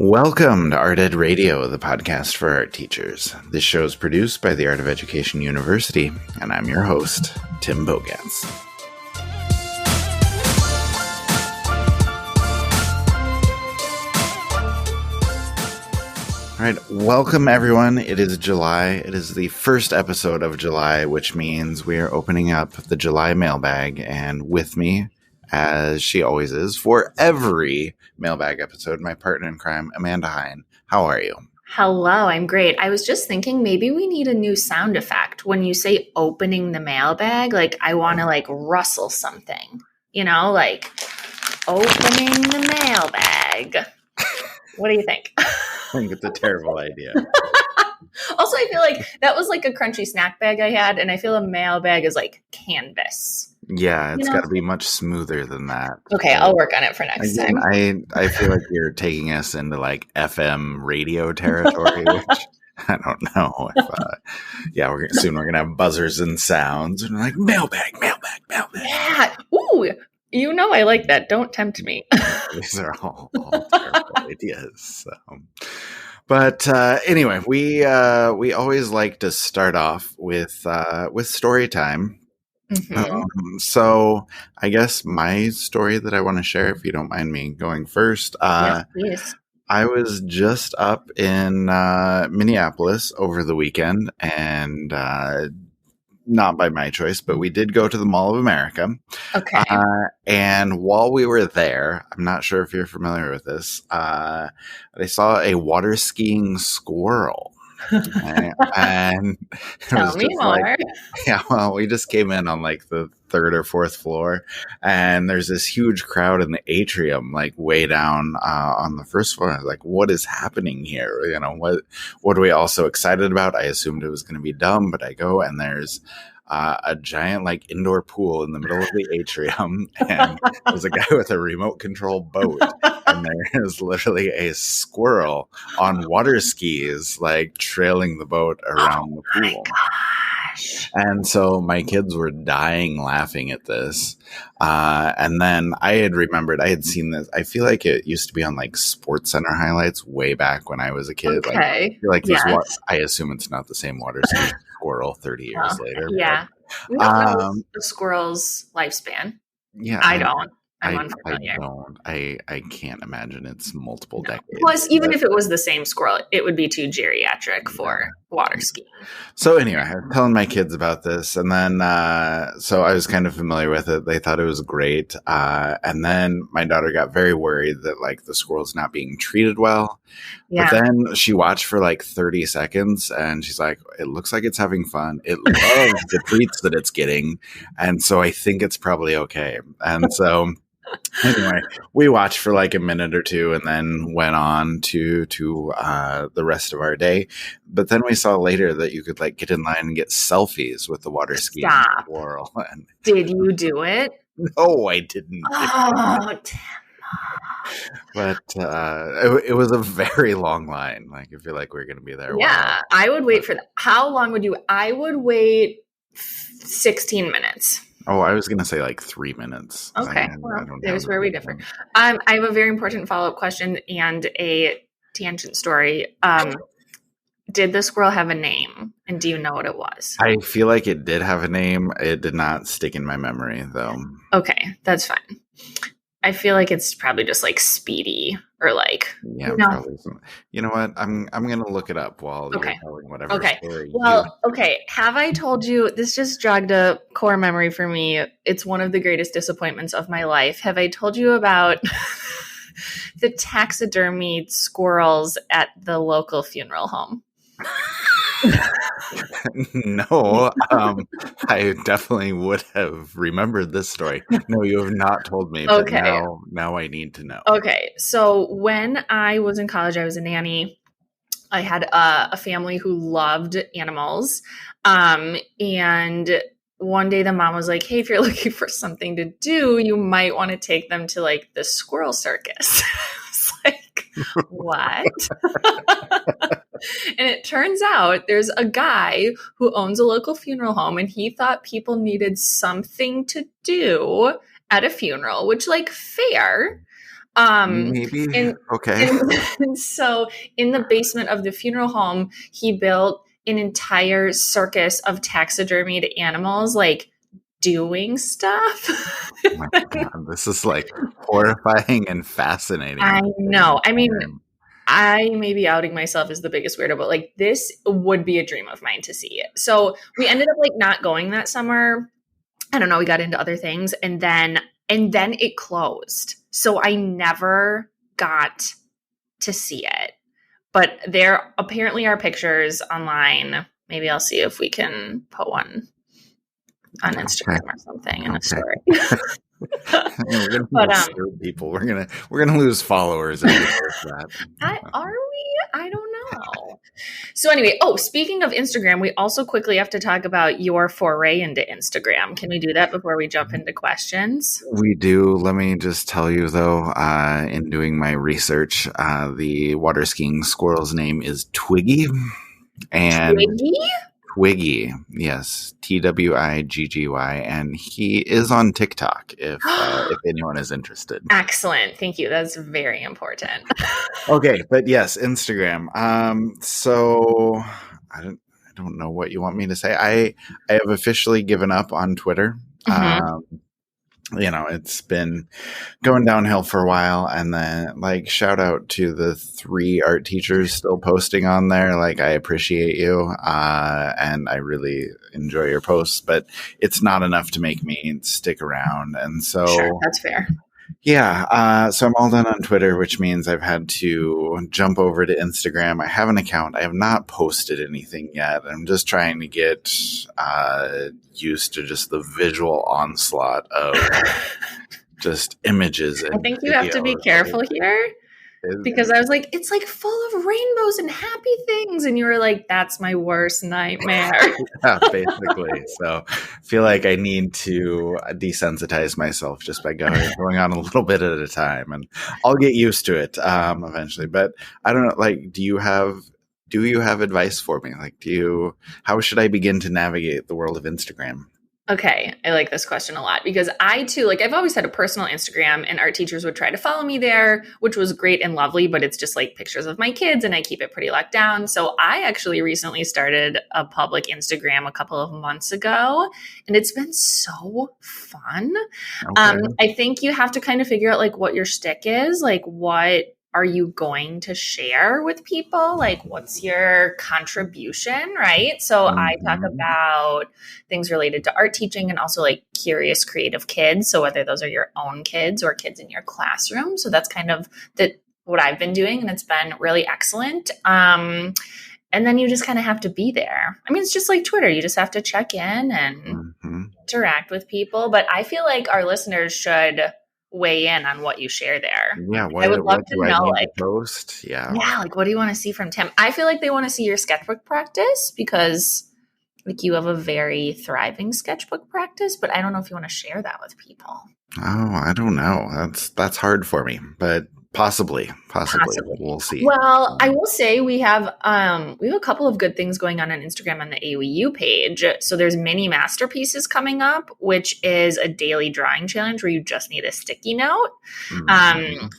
Welcome to Art Ed Radio, the podcast for art teachers. This show is produced by the Art of Education University, and I'm your host, Tim Bogans. All right, welcome everyone. It is July. It is the first episode of July, which means we are opening up the July mailbag, and with me, as she always is, for every mailbag episode, my partner in crime, Amanda Hine. How are you? Hello, I'm great. I was just thinking maybe we need a new sound effect. When you say opening the mailbag, like I want to like rustle something, like opening the mailbag. What do you think? I think it's a terrible idea. Also, I feel like that was like a crunchy snack bag I had, and I feel a mailbag is like canvas. Yeah, it's got to be much smoother than that. Okay, I'll work on it for next time. I feel like you're taking us into like FM radio territory, which I don't know if, soon we're going to have buzzers and sounds and like mailbag. Yeah. Ooh, I like that. Don't tempt me. These are all terrible ideas. But anyway, we always like to start off with story time. Mm-hmm. So I guess my story that I want to share, if you don't mind me going first. Yes, please. I was just up in Minneapolis over the weekend, and not by my choice, but we did go to the Mall of America. Okay. And while we were there, I'm not sure if you're familiar with this, I saw a water skiing squirrel. And tell me more. We just came in on like the third or fourth floor, and there's this huge crowd in the atrium, like way down on the first floor. I was like, what is happening here? What are we all so excited about? I assumed it was going to be dumb, but I go and there's a giant like indoor pool in the middle of the atrium, and there's a guy with a remote control boat, and there is literally a squirrel on water skis like trailing the boat around the pool. Gosh. And so my kids were dying laughing at this. And then I had remembered I had seen this. I feel like it used to be on like Sports Center highlights way back when I was a kid. Okay. Like, I feel like this I assume it's not the same water ski squirrel 30 years later. Yeah. We don't know the squirrel's lifespan. Yeah. I don't. I'm unfamiliar. I can't imagine it's multiple decades. Plus, even if it was the same squirrel, it would be too geriatric for water skiing. So anyway, I was telling my kids about this, and then so I was kind of familiar with it. They thought it was great, and then my daughter got very worried that like the squirrel's not being treated well. Yeah. But then she watched for like 30 seconds, and she's like, "It looks like it's having fun. It loves the treats that it's getting, and so I think it's probably okay." And so. Anyway, we watched for like a minute or two and then went on to the rest of our day. But then we saw later that you could like get in line and get selfies with the water skiing squirrel. Did you do it? No, I didn't. Oh, Tim. But it was a very long line. Like I feel like we're going to be there. Yeah, I would wait for that. How long would you? I would wait 16 minutes. Oh, I was going to say like 3 minutes. Okay. There's where we differ. I have a very important follow-up question and a tangent story. Did the squirrel have a name? And do you know what it was? I feel like it did have a name. It did not stick in my memory, though. Okay. That's fine. I feel like it's probably just like Speedy or like. Yeah, probably. You know what? I'm going to look it up while you're telling whatever story. Well, okay. Have I told you, this just jogged a core memory for me. It's one of the greatest disappointments of my life. Have I told you about the taxidermied squirrels at the local funeral home? No, I definitely would have remembered this story. No, you have not told me. But okay. Now I need to know. Okay. So when I was in college, I was a nanny. I had a family who loved animals. And one day the mom was like, hey, if you're looking for something to do, you might want to take them to like the squirrel circus. I was like, what? And it turns out there's a guy who owns a local funeral home, and he thought people needed something to do at a funeral, which, like, fair. Um, Maybe. and, Okay. and so in the basement of the funeral home, he built an entire circus of taxidermied animals, like doing stuff. Oh my God, this is like horrifying and fascinating I at the know. same I mean, time. I may be outing myself as the biggest weirdo, but like this would be a dream of mine to see it. So we ended up like not going that summer. I don't know, we got into other things and then it closed. So I never got to see it. But there apparently are pictures online. Maybe I'll see if we can put one on Okay. Instagram or something in a Okay. story. We're gonna But screw people. We're gonna lose followers if we post that. are we? I don't know. So anyway, speaking of Instagram, we also quickly have to talk about your foray into Instagram. Can we do that before we jump into questions? We do. Let me just tell you though, in doing my research, the water skiing squirrel's name is Twiggy, and Twiggy? Twiggy, yes, Twiggy, and he is on TikTok. If anyone is interested. Excellent. Thank you. That's very important. Okay, but yes, Instagram. So I don't know what you want me to say. I have officially given up on Twitter. Mhm. It's been going downhill for a while, and then like shout out to the 3 art teachers still posting on there. Like I appreciate you, and I really enjoy your posts, but it's not enough to make me stick around. And Sure, so that's fair. yeah, so I'm all done on Twitter, which means I've had to jump over to Instagram. I have an account. I have not posted anything yet. I'm just trying to get used to just the visual onslaught of just images and I think you have to be videos. careful here because I was like, it's like full of rainbows and happy things. And you were like, that's my worst nightmare. Yeah, basically. So I feel like I need to desensitize myself just by going on a little bit at a time, and I'll get used to it eventually. But I don't know, like, do you have advice for me? Like, how should I begin to navigate the world of Instagram? Okay, I like this question a lot because I too, like I've always had a personal Instagram and art teachers would try to follow me there, which was great and lovely, but it's just like pictures of my kids and I keep it pretty locked down. So I actually recently started a public Instagram a couple of months ago and it's been so fun. Okay. I think you have to kind of figure out like what your shtick is, like what are you going to share with people? Like, what's your contribution, right? So I talk Mhm. about things related to art teaching and also like curious creative kids. So whether those are your own kids or kids in your classroom. So that's kind of what I've been doing and it's been really excellent. And then you just kind of have to be there. I mean, it's just like Twitter. You just have to check in and interact with people. But I feel like our listeners should weigh in on what you share there. Yeah, I would love to do I know, need like, to post? Yeah. like, what do you want to see from Tim? I feel like they want to see your sketchbook practice because, like, you have a very thriving sketchbook practice, but I don't know if you want to share that with people. Oh, I don't know. That's hard for me, but possibly. We'll see. Well, I will say we have a couple of good things going on Instagram on the AOEU page. So there's mini masterpieces coming up, which is a daily drawing challenge where you just need a sticky note.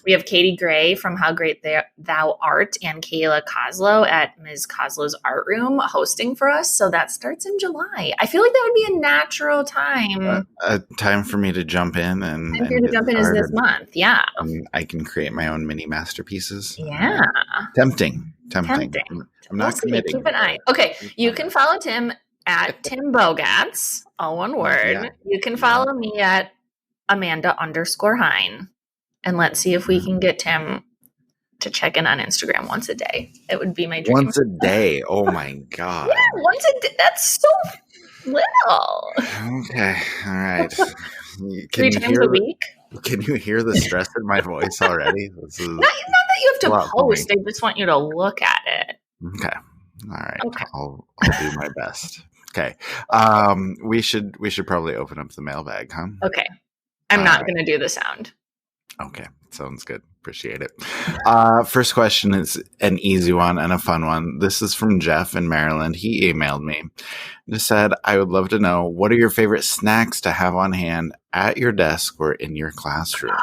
We have Katie Gray from How Great Thou Art and Kayla Kozlow at Ms. Kozlow's Art Room hosting for us. So that starts in July. I feel like that would be a natural time. A time for me to jump in and Time for you to jump in is this month. Yeah. I can create my own mini masterpieces. Yeah. Tempting. I'm We'll not see. committing. Keep an eye. Okay. You can follow Tim at Tim Bogats, all one word. Yeah. You can follow me at Amanda_Hein. And let's see if we can get Tim to check in on Instagram once a day. It would be my dream. Once a day. Oh my God. Yeah, once a day. That's so little. Okay. All right. 3 times a week. Can you hear the stress in my voice already? This is Not that you have to lot for post. I just want you to look at it. okay. All right. Okay. I'll do my best. Okay. We should probably open up the mailbag, huh? Okay. I'm not going to do the sound. Okay. Sounds good. Appreciate it. First question is an easy one and a fun one. This is from Jeff in Maryland. He emailed me. Just said, I would love to know, what are your favorite snacks to have on hand at your desk or in your classroom?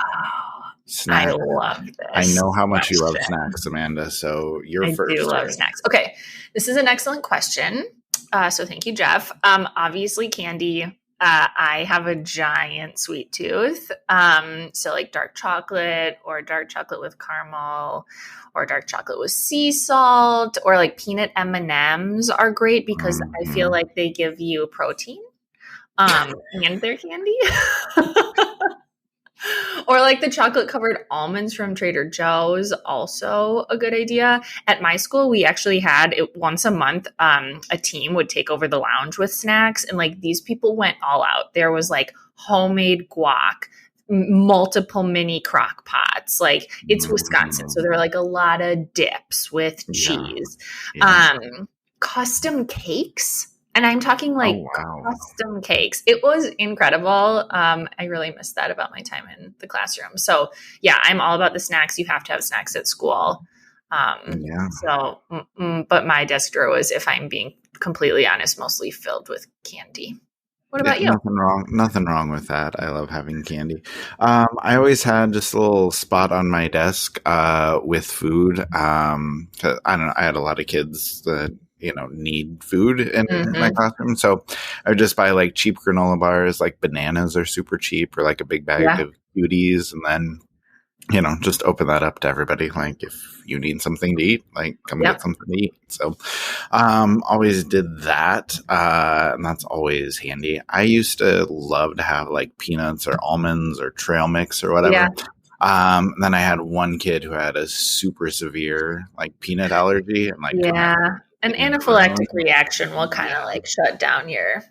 I Snack. love I this know how much you love question. snacks, Amanda. So you're I do first, love right? snacks. Okay, this is an excellent question. So thank you, Jeff. Obviously, candy. I have a giant sweet tooth. So like dark chocolate or dark chocolate with caramel or dark chocolate with sea salt or like peanut M&Ms are great because I feel Hmm. like they give you protein. And they're candy. Or like the chocolate covered almonds from Trader Joe's, also a good idea. At my school, we actually had it once a month. A team would take over the lounge with snacks, and like these people went all out. There was like homemade guac, multiple mini crock pots. Like it's Wisconsin, so Hmm. there were like a lot of dips with Yeah. cheese, Yeah. um, custom cakes. And I'm talking Oh, like wow. custom cakes. It was incredible. I really missed that about my time in the classroom. So yeah, I'm all about the snacks. You have to have snacks at school. Yeah. But my desk drawer was, if I'm being completely honest, mostly filled with candy. What Yeah, about you? nothing wrong. Nothing wrong with that. I love having candy. I always had just a little spot on my desk with food. 'Cause I don't know. I had a lot of kids that need food in my Hmm. classroom, so I would just buy like cheap granola bars. Like bananas are super cheap, or like a big bag Yeah. of cuties, and then just open that up to everybody. Like if you need something to eat, like come get Yep. something to eat. So always did that. And that's always handy. I used to love to have like peanuts or almonds or trail mix or Yeah. whatever. Then I had one kid who had a super severe like peanut allergy and like couldn't have Yeah. An anything in his anaphylactic own. reaction will kind of Yeah. like shut down your.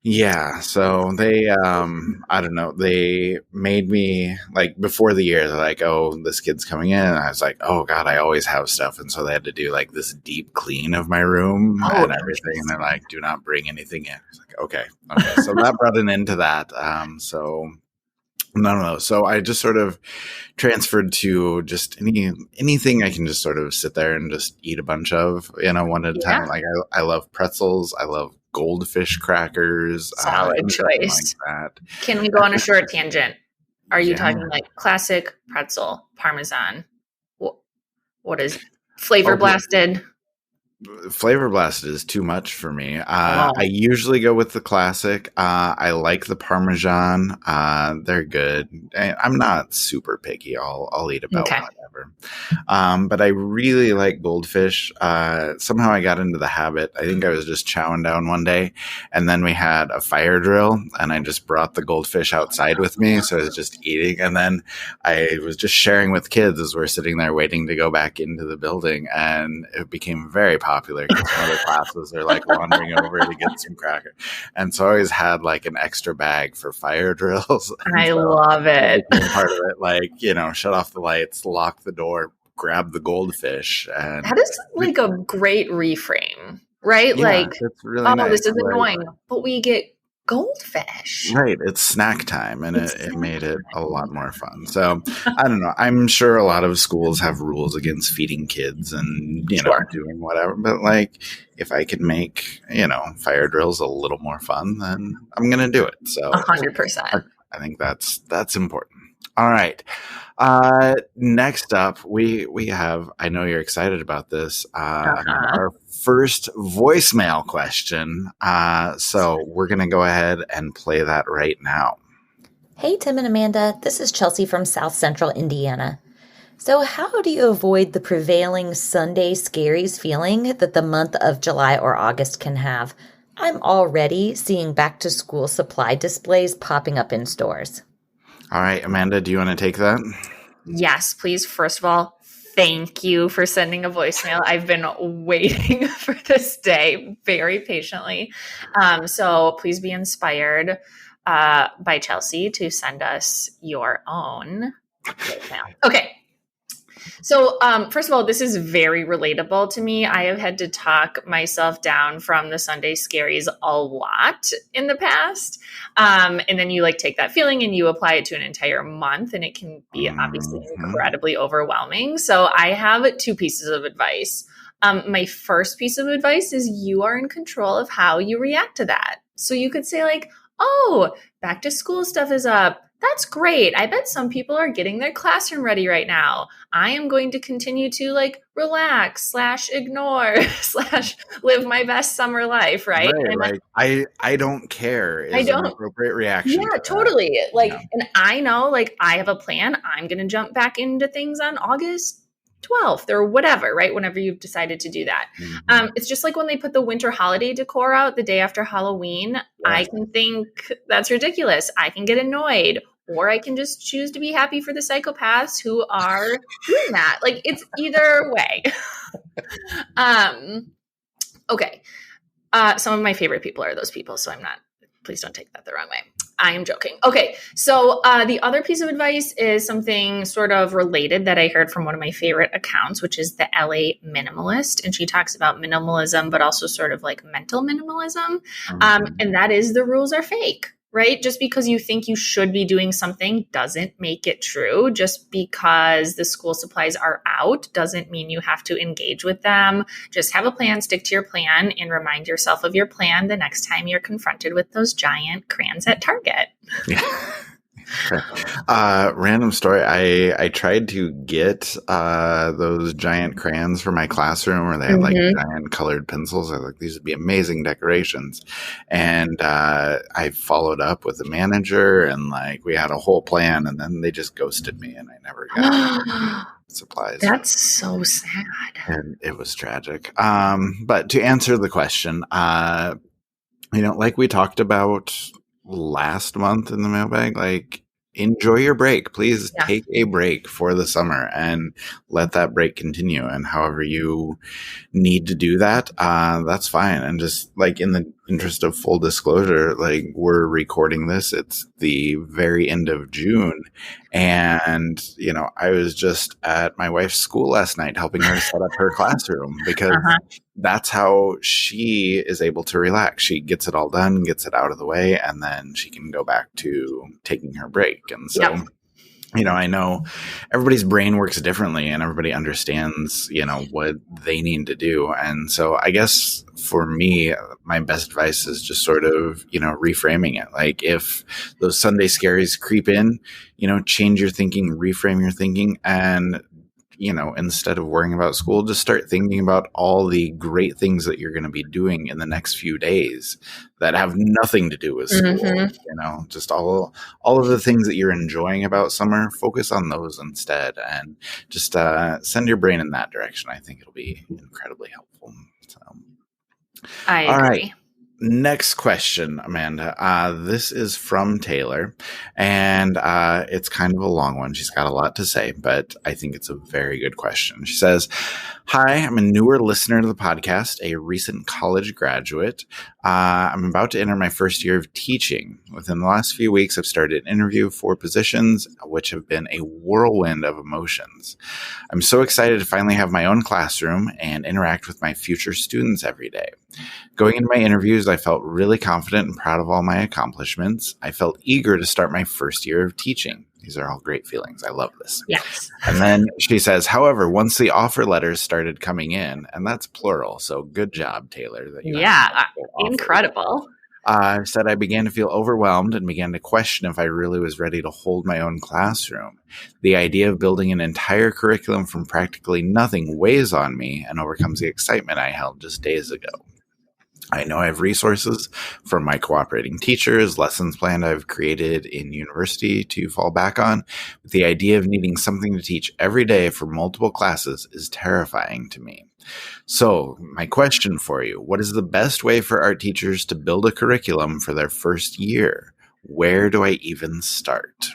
Yeah, so they I don't know, they made me like before the year, they're like, "Oh, this kid's coming in." And I was like, "Oh god, I always have stuff." And so they had to do like this deep clean of my room Oh, and everything, and they're interesting. like, "Do not bring anything in." I was like, "Okay." Okay. So that brought an end to that. So none of those. So I just sort of transferred to just anything I can just sort of sit there and just eat a bunch of, one at a Yeah. time. Like I love pretzels. I love goldfish crackers, Solid anything like choice. that. Can we go And on a short tangent? Are you yeah. talking like classic pretzel, parmesan? What, what is flavor Oh, blasted? Flavor Blasted is too much for me. I Oh, usually go with the classic. I like the Parmesan. They're good. I'm not super picky. I'll eat about okay. whatever. But I really like goldfish. Somehow I got into the habit. I think I was just chowing down one day, and then we had a fire drill, and I just brought the goldfish outside with me. So I was just eating, and then I was just sharing with kids as we're sitting there waiting to go back into the building, and it became very popular because some other classes are like wandering over to get some cracker, and so I always had like an extra bag for fire drills, and I so love it it. became part of it. Like shut off the lights, lock the door, grab the goldfish, That and is like a great reframe, right? yeah, Like, it's really oh, nice. this is Like annoying, but we get goldfish. right, it's snack time, and It's it snack made it a lot time. more fun. So I don't know. I'm sure a lot of schools have rules against feeding kids and Sure. doing whatever. But like, if I could make fire drills a little more fun, then I'm gonna do it. So 100%. I think that's important. All right. Next up, we have. I know you're excited about this, Amanda. Uh-huh. Our first voicemail question. So we're gonna go ahead and play that right now. Hey, Tim and Amanda. This is Chelsea from South Central Indiana. So, how do you avoid the prevailing Sunday scaries feeling that the month of July or August can have? I'm already seeing back to school supply displays popping up in stores. All right, Amanda, do you want to take that? Yes, please. First of all, thank you for sending a voicemail. I've been waiting for this day very patiently. So please be inspired by Chelsea to send us your own voicemail. Okay. So, first of all, this is very relatable to me. I have had to talk myself down from the Sunday scaries a lot in the past. And then you like take that feeling and you apply it to an entire month, and it can be obviously Hmm. incredibly overwhelming. So, I have two pieces of advice. My first piece of advice is you are in control of how you react to that. So, you could say, like, oh, back to school stuff is up. That's great. I bet some people are getting their classroom ready right now. I am going to continue to like relax / ignore / live my best summer life, right? Right. And Like I don't care I is an don't. appropriate reaction Yeah, to that. totally. Like, Yeah. and I know, like, I have a plan. I'm going to jump back into things on August 12th or whatever, right? Whenever you've decided to do that. Mhm. It's just like when they put the winter holiday decor out the day after Halloween. I Yes. can think that's ridiculous. I can get annoyed, or I can just choose to be happy for the psychopaths who are doing that. Like, it's either way. um, okay. Some of my favorite people are those people, so I'm not, please don't take that the wrong way. I am joking. Okay, so the other piece of advice is something sort of related that I heard from one of my favorite accounts, which is the LA Minimalist. And she talks about minimalism, but also sort of like mental minimalism. Mhm. And that is the rules are fake, right? Just because you think you should be doing something doesn't make it true. Just because the school supplies are out doesn't mean you have to engage with them. Just have a plan, stick to your plan, and remind yourself of your plan the next time you're confronted with those giant crayons at Target. Yeah. Okay. Random story. I tried to get those giant crayons for my classroom, where they had like Mm-hmm. giant colored pencils. I was like, these would be amazing decorations. And I followed up with the manager, and like we had a whole plan, and then they just ghosted me, and I never got supplies. That's so sad. And it was tragic. But to answer the question, like we talked about last month in the mailbag, like enjoy your break. Please Yeah. take a break for the summer and let that break continue. And however you need to do that, that's fine. And just like in the interest of full disclosure, like we're recording this, it's the very end of June. And, I was just at my wife's school last night helping her set up her classroom because Uh-huh. that's how she is able to relax. She gets it all done, gets it out of the way, and then she can go back to taking her break. And so, Yep. I know everybody's brain works differently and everybody understands, what they need to do. And so I guess for me, my best advice is just sort of, reframing it. Like if those Sunday scaries creep in, change your thinking, reframe your thinking, and instead of worrying about school, just start thinking about all the great things that you're going to be doing in the next few days that have nothing to do with school. Mm-hmm. Just all of the things that you're enjoying about summer, focus on those instead, and just send your brain in that direction. I think it'll be incredibly helpful. So, I all agree. right. Next question, Amanda. This is from Taylor, and it's kind of a long one. She's got a lot to say, but I think it's a very good question. She says, "Hi, I'm a newer listener to the podcast, a recent college graduate. I'm about to enter my first year of teaching. Within the last few weeks, I've started an interview for positions, which have been a whirlwind of emotions. I'm so excited to finally have my own classroom and interact with my future students every day. Going into my interviews, I felt really confident and proud of all my accomplishments. I felt eager to start my first year of teaching." These are all great feelings. I love this. Yes. And then she says, "However, once the offer letters started coming in," and that's plural, so good job, Taylor, that you have multiple offers. Incredible. Said I began to feel overwhelmed and began to question if I really was ready to hold my own classroom. The idea of building an entire curriculum from practically nothing weighs on me and overcomes the excitement I held just days ago. I know I have resources from my cooperating teachers, lessons planned I've created in university to fall back on, but the idea of needing something to teach every day for multiple classes is terrifying to me. So, my question for you, what is the best way for art teachers to build a curriculum for their first year? Where do I even start?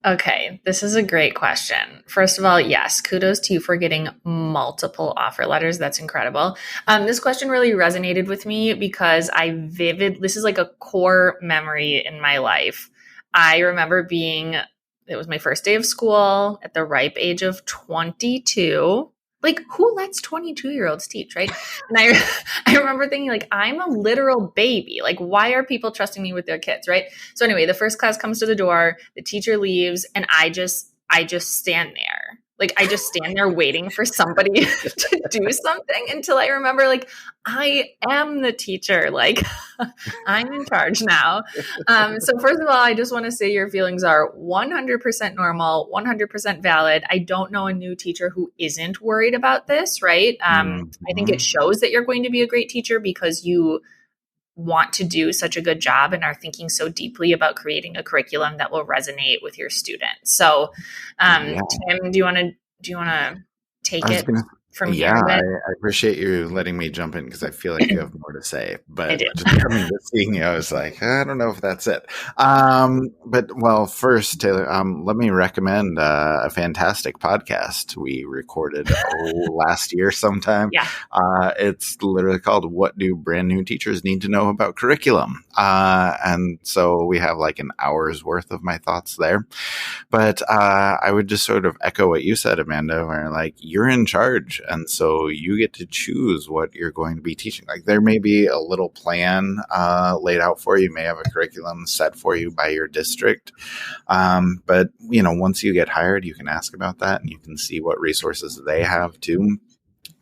Okay, this is a great question. First of all, yes, kudos to you for getting multiple offer letters. That's incredible. This question really resonated with me because this is like a core memory in my life. I remember it was my first day of school at the ripe age of 22. Like, who lets 22-year-olds teach, right? And I remember thinking, like, I'm a literal baby. Like, why are people trusting me with their kids, right? So anyway, the first class comes to the door, the teacher leaves, and I just stand there. Like I just stand there waiting for somebody to do something until I remember, like, I am the teacher. Like I'm in charge now. So first of all, I just want to say your feelings are 100% normal, 100% valid. I don't know a new teacher who isn't worried about this, right? I think it shows that you're going to be a great teacher because you want to do such a good job and are thinking so deeply about creating a curriculum that will resonate with your students. So, Yeah. Tim, do you want to take I was it gonna, from here yeah, a bit? I appreciate you letting me jump in because I feel like you have more to say. I But do. just coming to seeing you, I was like, I don't know if that's it. But well, first, Taylor, let me recommend a fantastic podcast we recorded last year sometime. Yeah. It's literally called "What Do Brand New Teachers Need to Know About Curriculum?" And so we have like an hour's worth of my thoughts there. But I would just sort of echo what you said, Amanda, where like you're in charge. And so you get to choose what you're going to be teaching. Like there may be a little plan laid out for you. You may have a curriculum set for you by your district. But, you know, once you get hired, you can ask about that and you can see what resources they have too.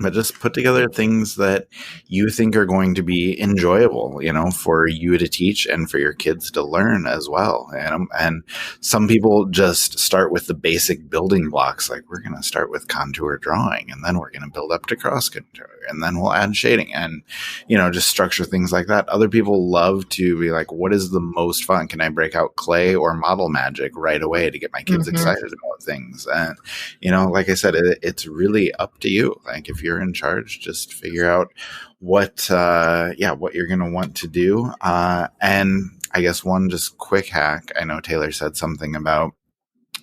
But just put together things that you think are going to be enjoyable, you know, for you to teach and for your kids to learn as well. And some people just start with the basic building blocks. Like we're going to start with contour drawing and then we're going to build up to cross contour and then we'll add shading and, you know, just structure things like that. Other people love to be like, what is the most fun? Can I break out clay or model magic right away to get my kids excited about things? And, you know, like I said, it's really up to you. Like if you're in charge, just figure out what you're going to want to do. And I guess one just quick hack. I know Taylor said something about,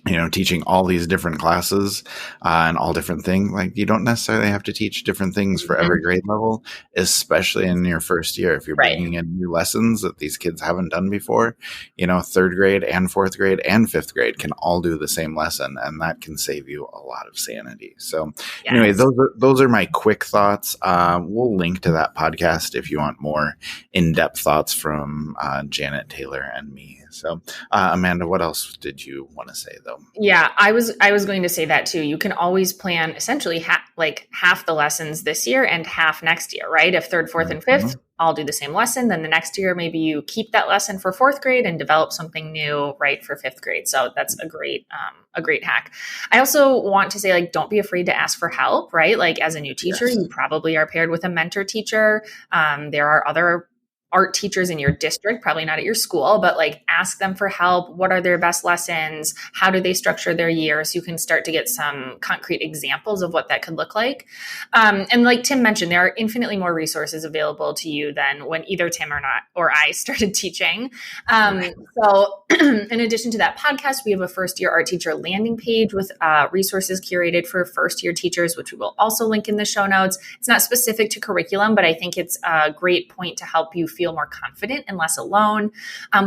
you know, teaching all these different classes and all different things. Like you don't necessarily have to teach different things for every grade level, especially in your first year. If you're bringing in new lessons that these kids haven't done before, you know, third grade and fourth grade and fifth grade can all do the same lesson, and that can save you a lot of sanity. So anyway, those are my quick thoughts. We'll link to that podcast if you want more in-depth thoughts from Janet, Taylor, and me. So, Amanda, what else did you want to say, though? Yeah, I was going to say that too. You can always plan essentially half the lessons this year and half next year, right? If third, fourth, and fifth all do the same lesson, then the next year maybe you keep that lesson for fourth grade and develop something new, right, for fifth grade. So that's a great hack. I also want to say, like, don't be afraid to ask for help, right? Like as a new teacher, you probably are paired with a mentor teacher. There are other art teachers in your district, probably not at your school, but like ask them for help. What are their best lessons? How do they structure their year? So you can start to get some concrete examples of what that could look like. And like Tim mentioned, there are infinitely more resources available to you than when either Tim or I started teaching. So in addition to that podcast, we have a first year art teacher landing page with resources curated for first year teachers, which we will also link in the show notes. It's not specific to curriculum, but I think it's a great point to help you feel more confident and less alone.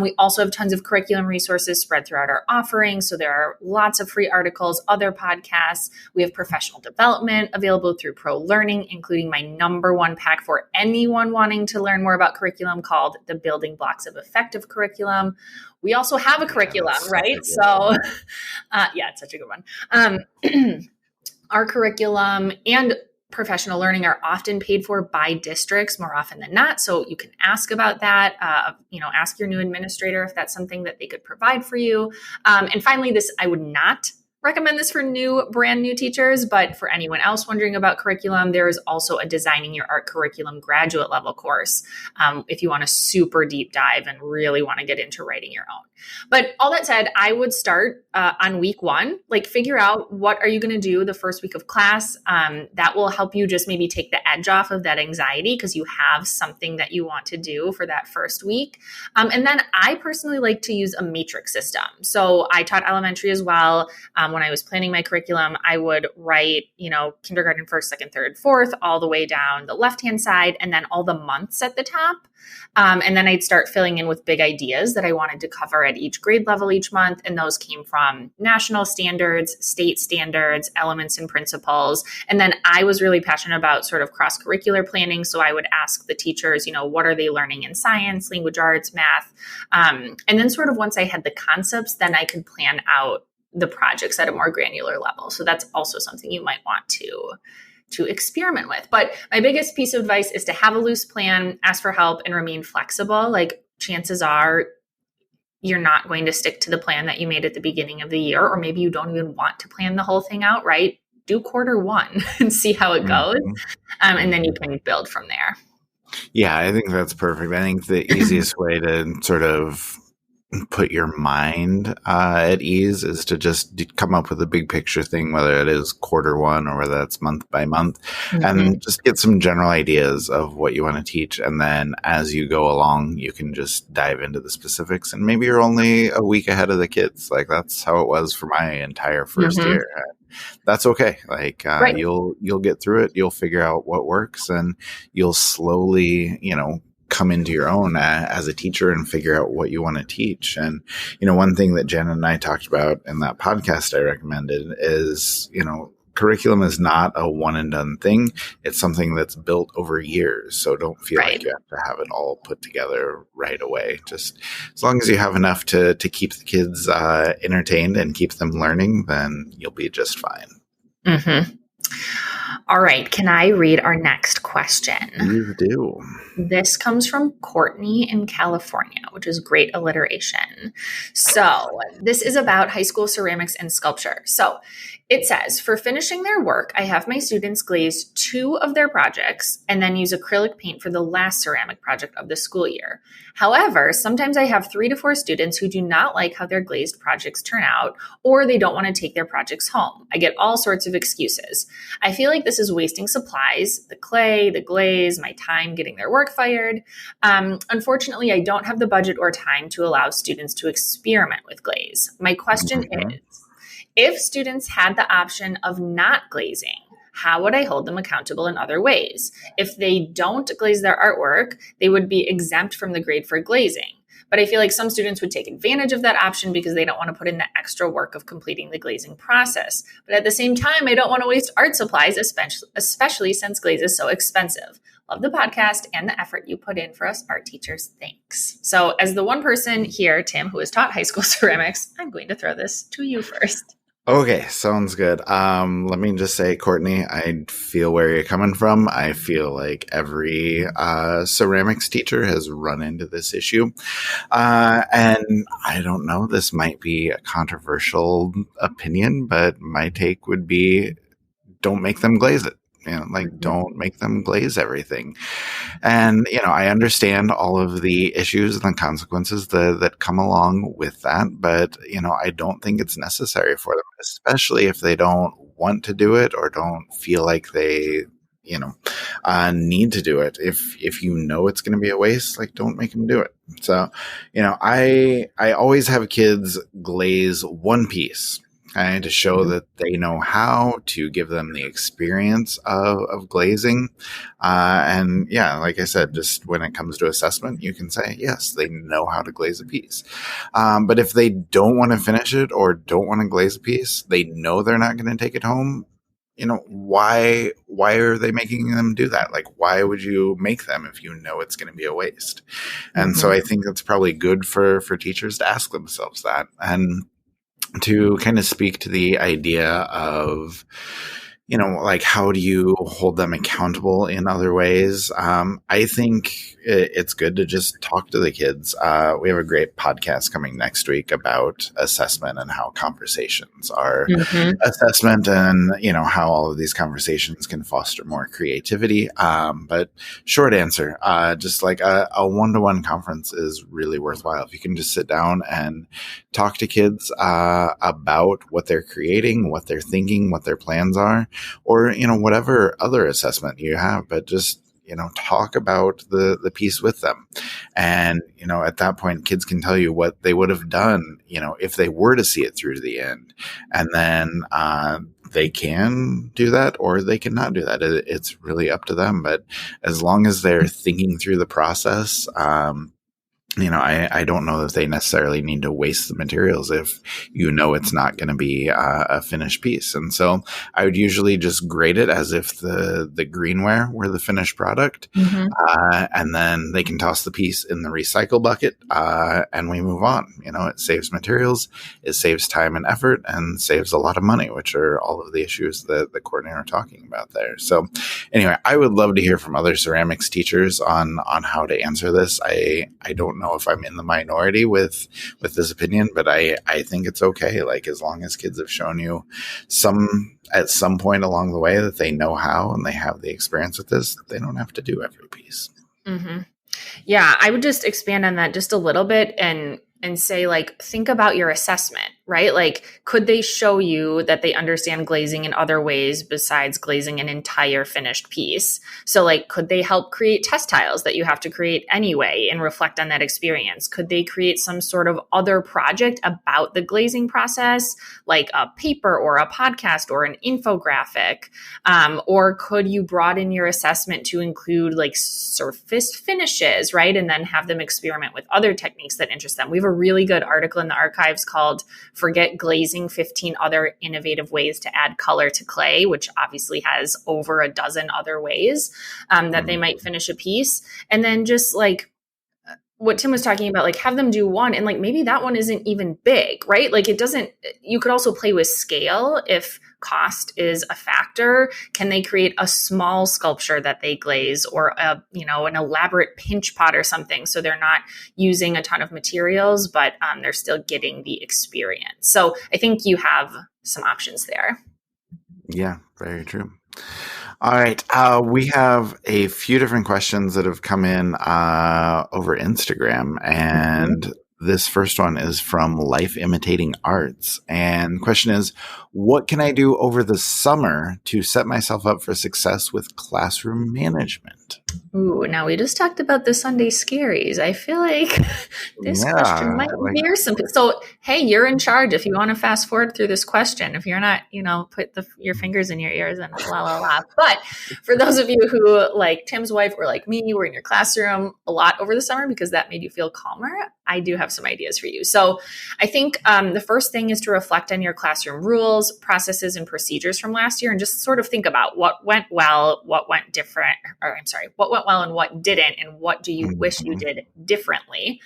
We also have tons of curriculum resources spread throughout our offerings. So there are lots of free articles, other podcasts. We have professional development available through Pro Learning, including my #1 pack for anyone wanting to learn more about curriculum called The Building Blocks of Effective Curriculum. We also have a curriculum, right? So it's such a good one. Our curriculum and professional learning are often paid for by districts more often than not. So you can ask about that, ask your new administrator if that's something that they could provide for you. And finally, I would not recommend this for brand new teachers, but for anyone else wondering about curriculum, there is also a Designing Your Art Curriculum graduate level course if you want a super deep dive and really want to get into writing your own. But all that said, I would start on week 1, like figure out what are you going to do the first week of class. That will help you just maybe take the edge off of that anxiety because you have something that you want to do for that first week. And then I personally like to use a matrix system. So I taught elementary as well. When I was planning my curriculum, I would write, kindergarten, first, second, third, fourth, all the way down the left-hand side, and then all the months at the top. And then I'd start filling in with big ideas that I wanted to cover at each grade level each month. And those came from national standards, state standards, elements and principles. And then I was really passionate about sort of cross-curricular planning. So I would ask the teachers, what are they learning in science, language arts, math? And then sort of once I had the concepts, then I could plan out the projects at a more granular level. So that's also something you might want to experiment with. But my biggest piece of advice is to have a loose plan, ask for help, and remain flexible. Like, chances are you're not going to stick to the plan that you made at the beginning of the year, or maybe you don't even want to plan the whole thing out, right? Do quarter one and see how it goes. And then you can build from there. Yeah, I think that's perfect. I think the easiest way to sort of put your mind at ease is to just come up with a big picture thing, whether it is quarter one or whether that's month by month, and just get some general ideas of what you want to teach. And then as you go along, you can just dive into the specifics, and maybe you're only a week ahead of the kids. Like, that's how it was for my entire first year. That's okay. Like, Right. you'll get through it. You'll figure out what works, and you'll slowly, come into your own as a teacher and figure out what you want to teach. And, one thing that Jen and I talked about in that podcast I recommended is, curriculum is not a one and done thing. It's something that's built over years. So don't feel like you have to have it all put together right away. Just as long as you have enough to keep the kids entertained and keep them learning, then you'll be just fine. All right. Can I read our next question? You do. This comes from Courtney in California, which is great alliteration. So this is about high school ceramics and sculpture. So it says, for finishing their work, I have my students glaze 2 of their projects and then use acrylic paint for the last ceramic project of the school year. However, sometimes I have 3 to 4 students who do not like how their glazed projects turn out, or they don't want to take their projects home. I get all sorts of excuses. I feel like this is wasting supplies, the clay, the glaze, my time getting their work fired. Unfortunately, I don't have the budget or time to allow students to experiment with glaze. My question is, if students had the option of not glazing, how would I hold them accountable in other ways? If they don't glaze their artwork, they would be exempt from the grade for glazing. But I feel like some students would take advantage of that option because they don't want to put in the extra work of completing the glazing process. But at the same time, I don't want to waste art supplies, especially since glaze is so expensive. Love the podcast and the effort you put in for us art teachers. Thanks. So as the one person here, Tim, who has taught high school ceramics, I'm going to throw this to you first. Okay, sounds good. Let me just say, Courtney, I feel where you're coming from. I feel like every ceramics teacher has run into this issue. And I don't know, this might be a controversial opinion, but my take would be, don't make them glaze it. Don't make them glaze everything. And, I understand all of the issues and the consequences that come along with that. But, I don't think it's necessary for them, especially if they don't want to do it or don't feel like they, need to do it. If it's going to be a waste, don't make them do it. So, I always have kids glaze one piece. To show that they know how, to give them the experience of glazing. And yeah, like I said, just when it comes to assessment, you can say, yes, they know how to glaze a piece. But if they don't want to finish it or don't want to glaze a piece, they know they're not going to take it home. Why are they making them do that? Why would you make them if you know it's going to be a waste? And so I think that's probably good for teachers to ask themselves that. And to kind of speak to the idea of, how do you hold them accountable in other ways? I think it's good to just talk to the kids. We have a great podcast coming next week about assessment and how conversations are assessment and, how all of these conversations can foster more creativity. But short answer, just like a one-to-one conference is really worthwhile. If you can just sit down and talk to kids about what they're creating, what they're thinking, what their plans are, or, whatever other assessment you have, but just, talk about the piece with them. And, at that point, kids can tell you what they would have done, if they were to see it through to the end. And then they can do that or they cannot do that. It's really up to them. But as long as they're thinking through the process, I don't know that they necessarily need to waste the materials if it's not going to be a finished piece. And so I would usually just grade it as if the greenware were the finished product. Mm-hmm. And then they can toss the piece in the recycle bucket and we move on. It saves materials, it saves time and effort, and saves a lot of money, which are all of the issues that Courtney are talking about there. So anyway, I would love to hear from other ceramics teachers on how to answer this. I don't know if I'm in the minority with this opinion, but I think it's okay. Like, as long as kids have shown you at some point along the way that they know how and they have the experience with this, they don't have to do every piece. Mm-hmm. Yeah, I would just expand on that just a little bit and say, like, think about your assessment, right? Like, could they show you that they understand glazing in other ways besides glazing an entire finished piece? So, like, could they help create test tiles that you have to create anyway and reflect on that experience? Could they create some sort of other project about the glazing process, like a paper or a podcast or an infographic? Or could you broaden your assessment to include like surface finishes, right? And then have them experiment with other techniques that interest them. We have a really good article in the archives called Forget Glazing, 15 Other Innovative Ways to Add Color to Clay, which obviously has over a dozen other ways that they might finish a piece. And then just like what Tim was talking about, like have them do one and like maybe that one isn't even big, right? Like you could also play with scale if cost is a factor. Can they create a small sculpture that they glaze or an elaborate pinch pot or something? So they're not using a ton of materials, but they're still getting the experience. So I think you have some options there. Yeah, very true. All right. We have a few different questions that have come in over Instagram. And this first one is from Life Imitating Arts. And the question is, what can I do over the summer to set myself up for success with classroom management? Ooh, now we just talked about the Sunday Scaries. I feel like this question might mirror something. So, hey, you're in charge. If you want to fast forward through this question, if you're not, put your fingers in your ears and la, la, la. But for those of you who, like Tim's wife or like me, were in your classroom a lot over the summer because that made you feel calmer, I do have some ideas for you. So I think the first thing is to reflect on your classroom rules, processes, and procedures from last year and just sort of think about what went well, what went well and what didn't, and what do you wish you did differently.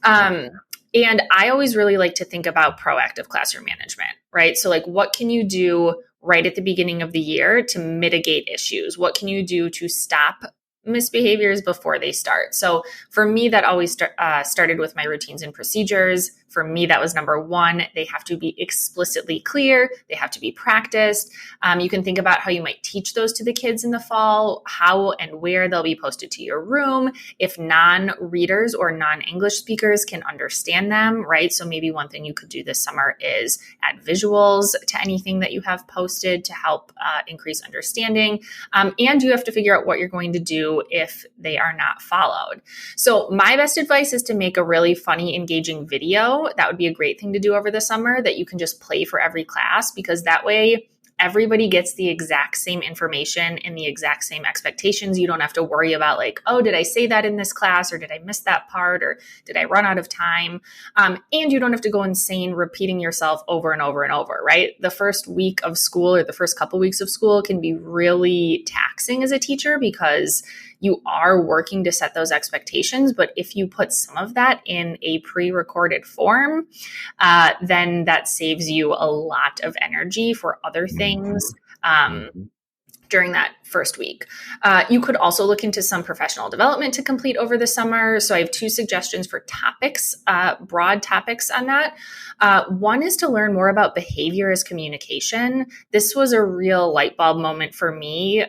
And I always really like to think about proactive classroom management, right? So like, what can you do right at the beginning of the year to mitigate issues? What can you do to stop misbehaviors before they start? So for me, that always started with my routines and procedures. For me, that was number one. They have to be explicitly clear. They have to be practiced. You can think about how you might teach those to the kids in the fall, how and where they'll be posted to your room. If non-readers or non-English speakers can understand them, right? So maybe one thing you could do this summer is add visuals to anything that you have posted to help increase understanding. And you have to figure out what you're going to do if they are not followed. So my best advice is to make a really funny, engaging video. That would be a great thing to do over the summer that you can just play for every class, because that way everybody gets the exact same information and the exact same expectations. You don't have to worry about like, oh, did I say that in this class, or did I miss that part, or did I run out of time? And you don't have to go insane repeating yourself over and over and over, right? The first week of school or the first couple weeks of school can be really taxing as a teacher because you are working to set those expectations. But if you put some of that in a pre-recorded form, then that saves you a lot of energy for other things during that first week. You could also look into some professional development to complete over the summer. So I have two suggestions for topics, broad topics on that. One is to learn more about behavior as communication. This was a real light bulb moment for me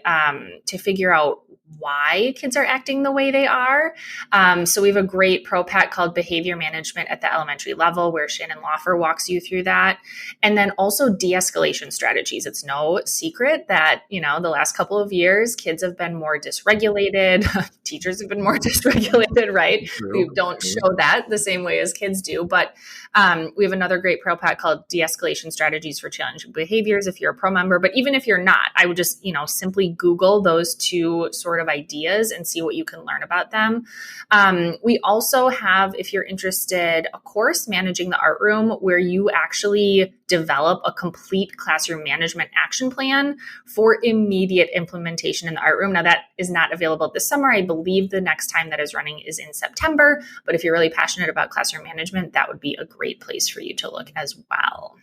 to figure out why kids are acting the way they are. So we have a great pro pack called Behavior Management at the Elementary Level, where Shannon Loffer walks you through that. And then also de-escalation strategies. It's no secret that, the last couple of years, kids have been more dysregulated. Teachers have been more dysregulated, right? We don't show that the same way as kids do. But we have another great pro pack called De-escalation Strategies for Challenging Behaviors if you're a pro member. But even if you're not, I would just, simply Google those two sort of of ideas and see what you can learn about them. We also have, if you're interested, a course, Managing the Art Room, where you actually develop a complete classroom management action plan for immediate implementation in the art room. Now, that is not available this summer. I believe the next time that is running is in September. But if you're really passionate about classroom management, that would be a great place for you to look as well.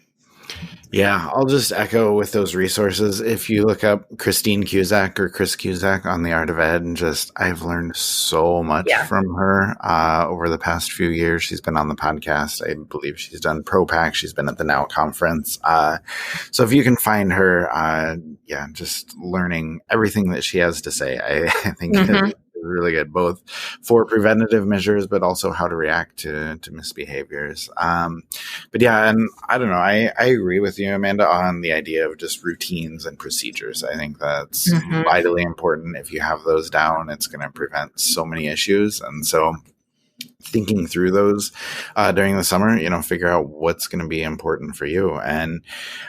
Yeah, I'll just echo with those resources. If you look up Christine Cusack or Chris Cusack on the Art of Ed, and I've learned so much from her over the past few years. She's been on the podcast. I believe she's done ProPack. She's been at the Now conference. So if you can find her, just learning everything that she has to say, I think is really good, both for preventative measures, but also how to react to misbehaviors. But yeah, and I don't know, I agree with you, Amanda, on the idea of just routines and procedures. I think that's vitally important. If you have those down, it's going to prevent so many issues. And so thinking through those during the summer, figure out what's going to be important for you. And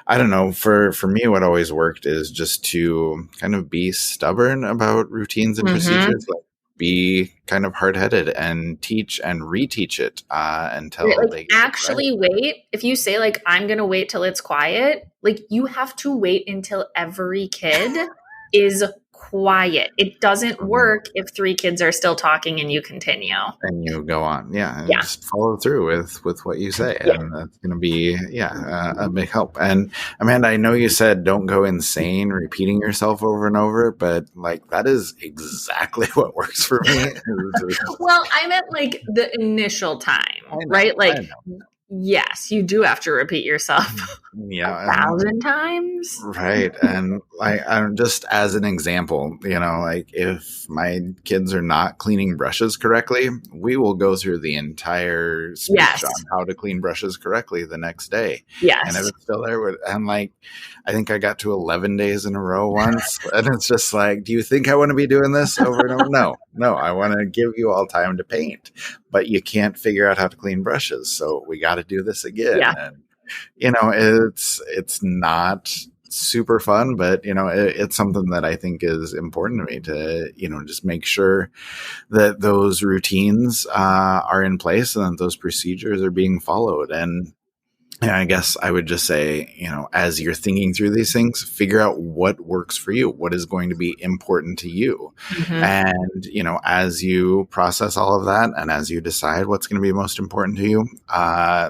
I don't know, for me, what always worked is just to kind of be stubborn about routines and procedures, like be kind of hard-headed and teach and reteach it until they get actually wait. If you say I'm going to wait till it's quiet, you have to wait until every kid is quiet. It doesn't work if 3 kids are still talking and you continue. And you go on. And just follow through with what you say. And that's going to be, a big help. And Amanda, I know you said don't go insane repeating yourself over and over, but that is exactly what works for me. Well, I meant the initial time, right? Yes, you do have to repeat yourself 1,000 times. Right. And I'm just as an example, if my kids are not cleaning brushes correctly, we will go through the entire speech on how to clean brushes correctly the next day. Yes. And if it's still there, and I think I got to 11 days in a row once. And it's just do you think I want to be doing this over and over? No, I want to give you all time to paint, but you can't figure out how to clean brushes. So we got to do this again. Yeah. And, it's not super fun, but, it's something that I think is important to me to, just make sure that those routines are in place and that those procedures are being followed. And I guess I would just say, as you're thinking through these things, figure out what works for you, what is going to be important to you. And, as you process all of that and as you decide what's going to be most important to you,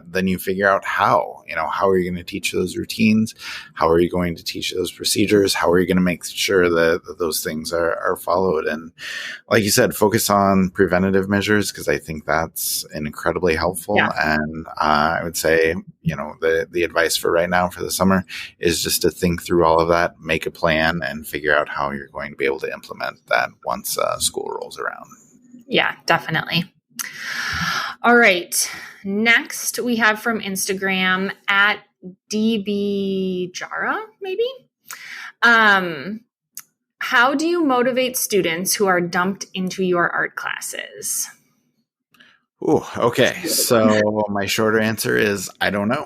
then you figure out how are you going to teach those routines? How are you going to teach those procedures? How are you going to make sure that those things are followed? And like you said, focus on preventative measures, because I think that's incredibly helpful. Yeah. And I would say, the advice for right now for the summer is just to think through all of that, make a plan, and figure out how you're going to be able to implement that once school rolls around. Yeah, definitely. All right. Next, we have from Instagram at DBJara, maybe. How do you motivate students who are dumped into your art classes? Ooh, okay. So my shorter answer is I don't know.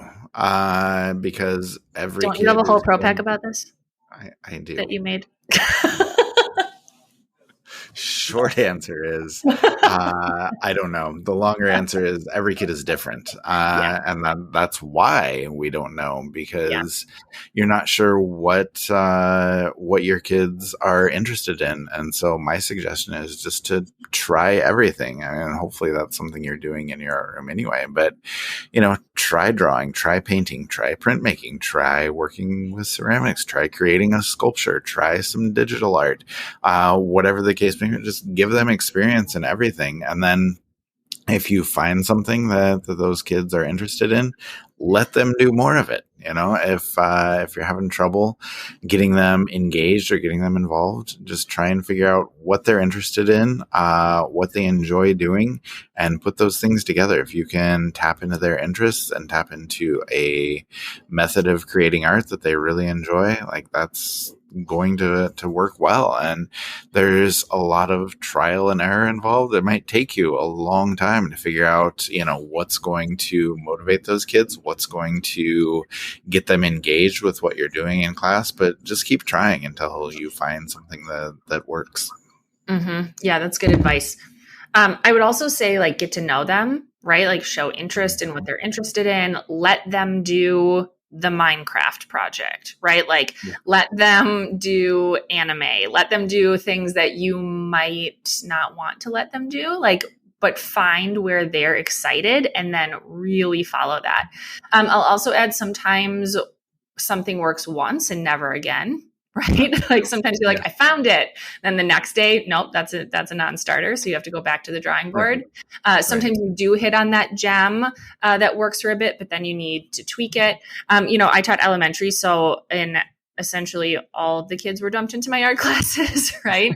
Because don't you have a whole ProPack about this? I do. That you made? Short answer is I don't know. The longer answer is every kid is different. And that's why we don't know, because you're not sure what your kids are interested in. And so my suggestion is just to try everything. I mean, hopefully that's something you're doing in your art room anyway, but try drawing, try painting, try printmaking, try working with ceramics, try creating a sculpture, try some digital art, whatever the case may be. Just give them experience in everything. And then if you find something that those kids are interested in, let them do more of it. If you're having trouble getting them engaged or getting them involved, just try and figure out what they're interested in, what they enjoy doing, and put those things together. If you can tap into their interests and tap into a method of creating art that they really enjoy, that's going to work well. And there's a lot of trial and error involved. It might take you a long time to figure out, what's going to motivate those kids, what's going to get them engaged with what you're doing in class, but just keep trying until you find something that works. Yeah, that's good advice. I would also say like get to know them, right? Like show interest in what they're interested in. Let them do the Minecraft project, right? Like Yeah. let them do anime. Let them do things that you might not want to let them do. Like, but find where they're excited and then really follow that. I'll also add sometimes something works once and never again. Right. Like sometimes you're like, I found it. Then the next day, nope, that's a non-starter. So you have to go back to the drawing board. Sometimes you do hit on that gem that works for a bit, but then you need to tweak it. I taught elementary. So in essentially all the kids were dumped into my art classes. Right.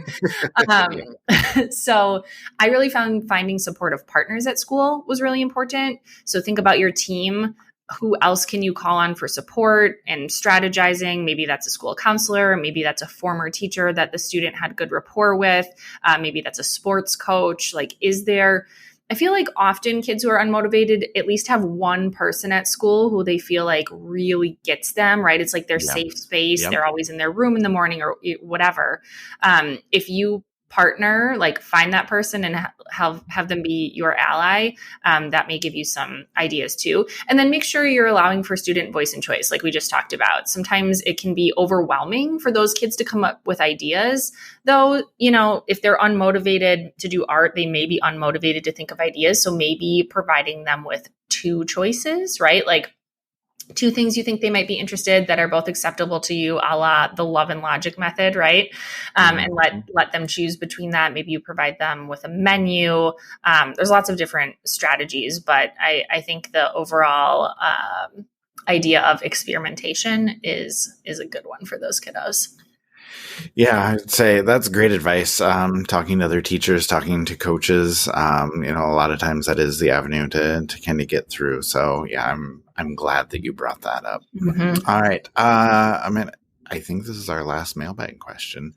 So I really found finding supportive partners at school was really important. So think about your team. Who else can you call on for support and strategizing? Maybe that's a school counselor. Maybe that's a former teacher that the student had good rapport with. Maybe that's a sports coach. Like, I feel like often kids who are unmotivated at least have one person at school who they feel like really gets them, right? It's like their safe space. They're always in their room in the morning or whatever. If you partner, like find that person and have them be your ally, that may give you some ideas too. And then make sure you're allowing for student voice and choice, like we just talked about. Sometimes it can be overwhelming for those kids to come up with ideas, though, if they're unmotivated to do art, they may be unmotivated to think of ideas. So maybe providing them with two choices, right? Like two things you think they might be interested that are both acceptable to you, a la the love and logic method, right? And let them choose between that. Maybe you provide them with a menu. There's lots of different strategies, but I think the overall idea of experimentation is a good one for those kiddos. Yeah, I'd say that's great advice. Talking to other teachers, talking to coaches, a lot of times that is the avenue to kind of get through. So yeah, I'm glad that you brought that up. Mm-hmm. All right. I think this is our last mailbag question.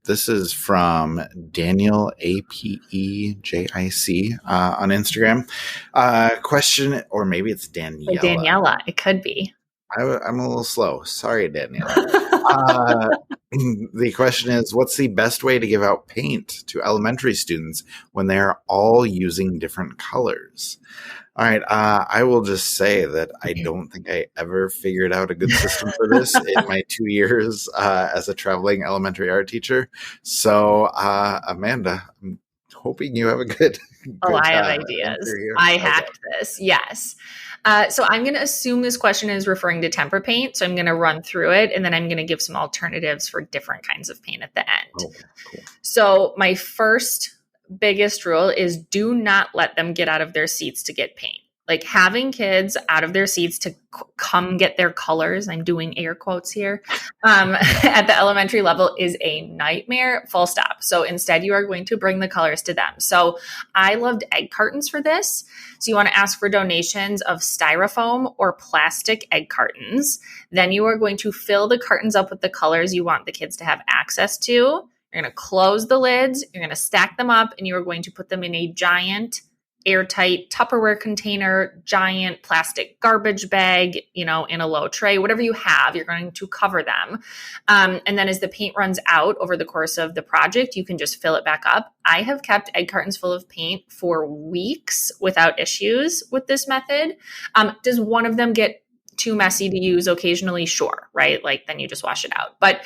This is from Daniel APEJIC on Instagram. Question, or maybe it's Daniela. Like Daniela, it could be. I'm a little slow. Sorry, Daniela. The question is, what's the best way to give out paint to elementary students when they are all using different colors? All right. I will just say that I don't think I ever figured out a good system for this in my 2 years as a traveling elementary art teacher. So, Amanda, I'm hoping you have a good I have ideas. I hacked this. Yes. So I'm going to assume this question is referring to tempera paint. So I'm going to run through it and then I'm going to give some alternatives for different kinds of paint at the end. Okay, cool. So my first biggest rule is do not let them get out of their seats to get paint. Like having kids out of their seats to come get their colors, I'm doing air quotes here, at the elementary level is a nightmare, full stop. So instead you are going to bring the colors to them. So I loved egg cartons for this. So you want to ask for donations of styrofoam or plastic egg cartons. Then you are going to fill the cartons up with the colors you want the kids to have access to. You're going to close the lids, you're going to stack them up, and you are going to put them in a giant airtight Tupperware container, giant plastic garbage bag, in a low tray, whatever you have, you're going to cover them. And then as the paint runs out over the course of the project, you can just fill it back up. I have kept egg cartons full of paint for weeks without issues with this method. Does one of them get too messy to use occasionally? Sure, right? Like then you just wash it out. But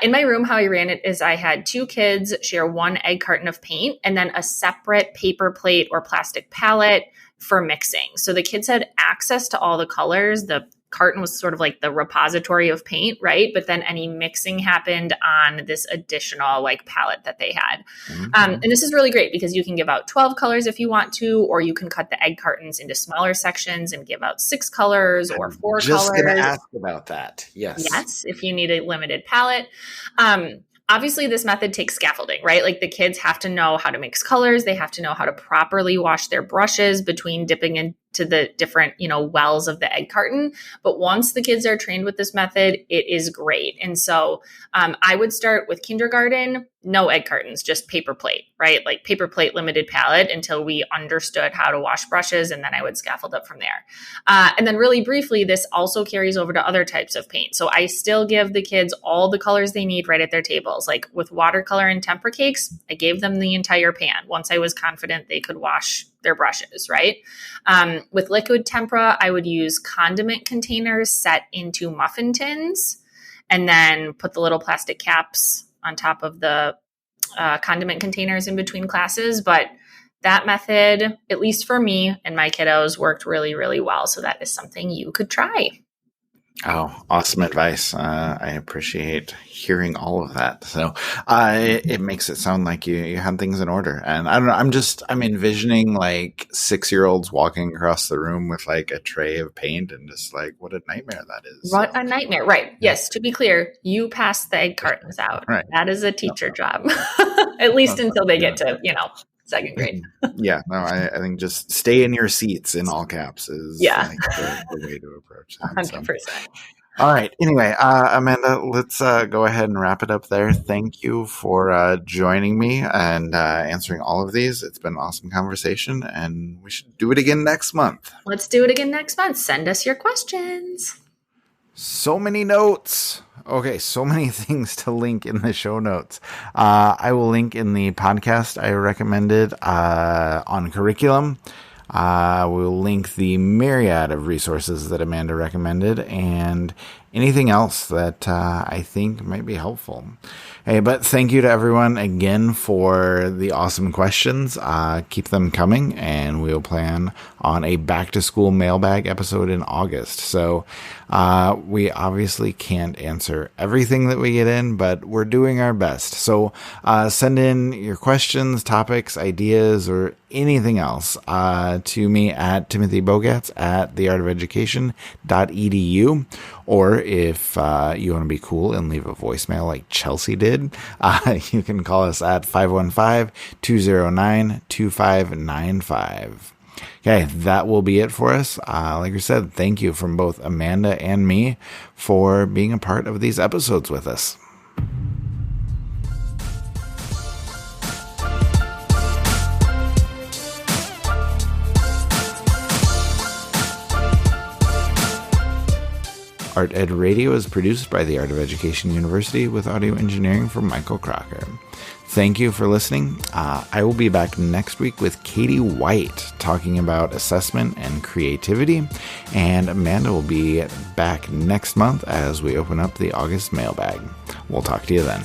in my room, how I ran it is I had two kids share one egg carton of paint and then a separate paper plate or plastic palette for mixing. So the kids had access to all the colors. The carton was sort of like the repository of paint, right? But then any mixing happened on this additional palette that they had. Mm-hmm. And this is really great because you can give out 12 colors if you want to, or you can cut the egg cartons into smaller sections and give out 6 colors or 4 colors. Just going to ask about that. Yes. Yes, if you need a limited palette. Obviously, this method takes scaffolding, right? Like the kids have to know how to mix colors. They have to know how to properly wash their brushes between dipping to the different, wells of the egg carton. But once the kids are trained with this method, it is great. And so I would start with kindergarten, no egg cartons, just paper plate, right? Like paper plate limited palette until we understood how to wash brushes. And then I would scaffold up from there. And then really briefly, this also carries over to other types of paint. So I still give the kids all the colors they need right at their tables. Like with watercolor and tempera cakes, I gave them the entire pan once I was confident they could wash their brushes, right? With liquid tempera, I would use condiment containers set into muffin tins and then put the little plastic caps on top of the condiment containers in between classes. But that method, at least for me and my kiddos, worked really, really well. So that is something you could try. Oh, awesome advice. I appreciate hearing all of that. So it makes it sound like you had things in order. And I don't know, I'm envisioning like 6-year-olds walking across the room with like a tray of paint and just like, what a nightmare that is. What a nightmare. Right. Yes. To be clear, you pass the egg cartons out. Right. That is a teacher job, at least until they get to, second grade. Yeah. No, I think just stay in your seats in all caps is like the way to approach that. 100%. So. All right. Anyway, Amanda, let's go ahead and wrap it up there. Thank you for joining me and answering all of these. It's been an awesome conversation, and we should do it again next month. Let's do it again next month. Send us your questions. So many notes. Okay, so many things to link in the show notes. I will link in the podcast I recommended on curriculum. We'll link the myriad of resources that Amanda recommended and anything else that I think might be helpful. Hey, but thank you to everyone again for the awesome questions. Keep them coming, and we'll plan on a back-to-school mailbag episode in August. So we obviously can't answer everything that we get in, but we're doing our best. So send in your questions, topics, ideas, or anything else to me at timothybogatz@theartofeducation.edu. Or if you want to be cool and leave a voicemail like Chelsea did, you can call us at 515-209-2595. Okay, that will be it for us. Like I said, thank you from both Amanda and me for being a part of these episodes with us. Art Ed Radio is produced by the Art of Education University with audio engineering from Michael Crocker. Thank you for listening. I will be back next week with Katie White talking about assessment and creativity, and Amanda will be back next month as we open up the August mailbag. We'll talk to you then.